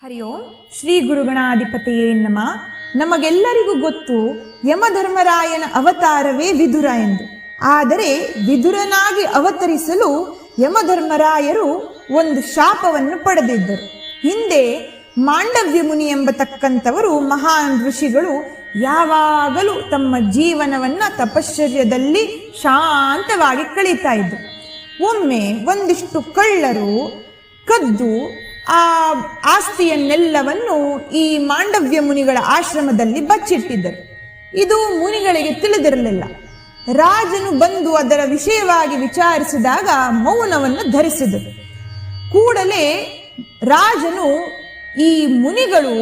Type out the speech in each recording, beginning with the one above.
ಹರಿ ಓಂ ಶ್ರೀ ಗುರುಗಣಾಧಿಪತಿಯೇ ನಮಃ. ನಮಗೆಲ್ಲರಿಗೂ ಗೊತ್ತು ಯಮಧರ್ಮರಾಯನ ಅವತಾರವೇ ವಿದುರ ಎಂದು. ಆದರೆ ವಿದುರನಾಗಿ ಅವತರಿಸಲು ಯಮಧರ್ಮರಾಯರು ಒಂದು ಶಾಪವನ್ನು ಪಡೆದಿದ್ದರು. ಹಿಂದೆ ಮಾಂಡವ್ಯ ಮುನಿ ಎಂಬತಕ್ಕಂಥವರು ಮಹಾನ್ ಋಷಿಗಳು ಯಾವಾಗಲೂ ತಮ್ಮ ಜೀವನವನ್ನ ತಪಶ್ಚರ್ಯದಲ್ಲಿ ಶಾಂತವಾಗಿ ಕಳೀತಾ ಇದ್ರು. ಒಮ್ಮೆ ಒಂದಿಷ್ಟು ಕಳ್ಳರು ಕದ್ದು ಆ ಆಸ್ತಿಯನ್ನೆಲ್ಲವನ್ನು ಈ ಮಾಂಡವ್ಯ ಮುನಿಗಳ ಆಶ್ರಮದಲ್ಲಿ ಬಚ್ಚಿಟ್ಟಿದ್ದರು. ಇದು ಮುನಿಗಳಿಗೆ ತಿಳಿದಿರಲಿಲ್ಲ. ರಾಜನು ಬಂದು ಅದರ ವಿಷಯವಾಗಿ ವಿಚಾರಿಸಿದಾಗ ಮೌನವನ್ನು ಧರಿಸಿದರು. ಕೂಡಲೇ ರಾಜನು ಈ ಮುನಿಗಳು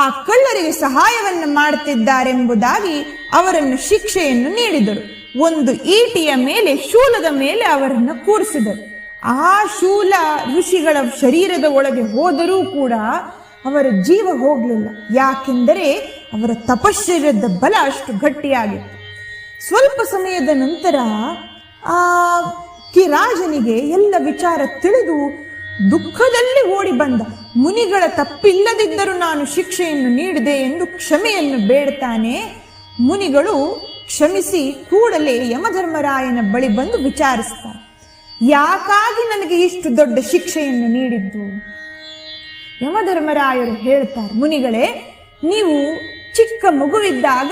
ಆ ಕಳ್ಳರಿಗೆ ಸಹಾಯವನ್ನು ಮಾಡುತ್ತಿದ್ದಾರೆಂಬುದಾಗಿ ಅವರನ್ನು ಶಿಕ್ಷೆಯನ್ನು ನೀಡಿದರು. ಒಂದು ಈಟಿಯ ಮೇಲೆ, ಶೂಲದ ಮೇಲೆ ಅವರನ್ನು ಕೂರಿಸಿದರು. ಆ ಶೂಲ ಋಷಿಗಳ ಶರೀರದ ಒಳಗೆ ಹೋದರೂ ಕೂಡ ಅವರ ಜೀವ ಹೋಗಲಿಲ್ಲ. ಯಾಕೆಂದರೆ ಅವರ ತಪಶ್ಚರ್ಯದ ಬಲ ಅಷ್ಟು ಗಟ್ಟಿಯಾಗಿತ್ತು. ಸ್ವಲ್ಪ ಸಮಯದ ನಂತರ ರಾಜನಿಗೆ ಎಲ್ಲ ವಿಚಾರ ತಿಳಿದು ದುಃಖದಲ್ಲಿ ಓಡಿ ಬಂದ. ಮುನಿಗಳ ತಪ್ಪಿಲ್ಲದಿದ್ದರೂ ನಾನು ಶಿಕ್ಷೆಯನ್ನು ನೀಡಿದೆ ಎಂದು ಕ್ಷಮೆಯನ್ನು ಬೇಡ್ತಾನೆ. ಮುನಿಗಳು ಕ್ಷಮಿಸಿ ಕೂಡಲೇ ಯಮಧರ್ಮರಾಯನ ಬಳಿ ಬಂದು ವಿಚಾರಿಸ್ತಾರೆ, ಯಾಕಾಗಿ ನನಗೆ ಇಷ್ಟು ದೊಡ್ಡ ಶಿಕ್ಷೆಯನ್ನು ನೀಡಿದ್ದು? ಯಮಧರ್ಮರಾಯರು ಹೇಳ್ತಾರೆ, ಮುನಿಗಳೇ, ನೀವು ಚಿಕ್ಕ ಮಗುವಿದ್ದಾಗ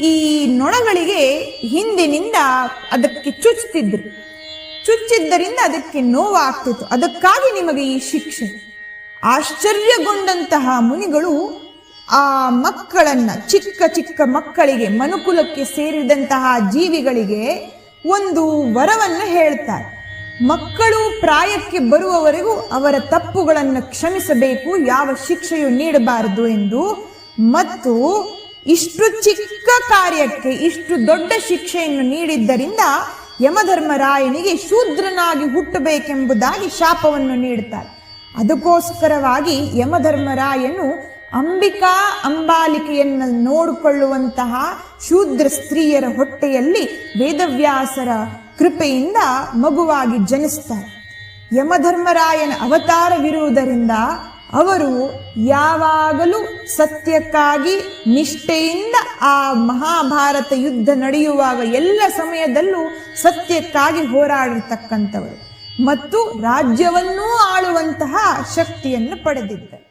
ಈ ನೊಣಗಳಿಗೆ ಹಿಂದಿನಿಂದ ಅದಕ್ಕೆ ಚುಚ್ಚಿದ್ದರಿಂದ ಅದಕ್ಕೆ ನೋವಾಗ್ತಿತ್ತು, ಅದಕ್ಕಾಗಿ ನಿಮಗೆ ಈ ಶಿಕ್ಷೆ. ಆಶ್ಚರ್ಯಗೊಂಡಂತಹ ಮುನಿಗಳು ಆ ಮಕ್ಕಳನ್ನ, ಚಿಕ್ಕ ಚಿಕ್ಕ ಮಕ್ಕಳಿಗೆ, ಮನುಕುಲಕ್ಕೆ ಸೇರಿದಂತಹ ಜೀವಿಗಳಿಗೆ ಒಂದು ವರವನ್ನು ಹೇಳ್ತಾರೆ. ಮಕ್ಕಳು ಪ್ರಾಯಕ್ಕೆ ಬರುವವರೆಗೂ ಅವರ ತಪ್ಪುಗಳನ್ನು ಕ್ಷಮಿಸಬೇಕು, ಯಾವ ಶಿಕ್ಷೆಯು ನೀಡಬಾರದು ಎಂದು. ಮತ್ತು ಇಷ್ಟು ಚಿಕ್ಕ ಕಾರ್ಯಕ್ಕೆ ಇಷ್ಟು ದೊಡ್ಡ ಶಿಕ್ಷೆಯನ್ನು ನೀಡಿದ್ದರಿಂದ ಯಮಧರ್ಮರಾಯನಿಗೆ ಶೂದ್ರನಾಗಿ ಹುಟ್ಟಬೇಕೆಂಬುದಾಗಿ ಶಾಪವನ್ನು ನೀಡುತ್ತಾರೆ. ಅದಕ್ಕೋಸ್ಕರವಾಗಿ ಯಮಧರ್ಮರಾಯನು ಅಂಬಾಲಿಕೆಯನ್ನು ನೋಡಿಕೊಳ್ಳುವಂತಹ ಶೂದ್ರ ಸ್ತ್ರೀಯರ ಹೊಟ್ಟೆಯಲ್ಲಿ ವೇದವ್ಯಾಸರ ಕೃಪೆಯಿಂದ ಮಗುವಾಗಿ ಜನಿಸ್ತಾರೆ. ಯಮಧರ್ಮರಾಯನ ಅವತಾರವಿರುವುದರಿಂದ ಅವರು ಯಾವಾಗಲೂ ಸತ್ಯಕ್ಕಾಗಿ ನಿಷ್ಠೆಯಿಂದ ಆ ಮಹಾಭಾರತ ಯುದ್ಧ ನಡೆಯುವಾಗ ಎಲ್ಲ ಸಮಯದಲ್ಲೂ ಸತ್ಯಕ್ಕಾಗಿ ಹೋರಾಡಿರ್ತಕ್ಕಂಥವರು ಮತ್ತು ರಾಜ್ಯವನ್ನೂ ಆಳುವಂತಹ ಶಕ್ತಿಯನ್ನು ಪಡೆದಿದ್ದರು.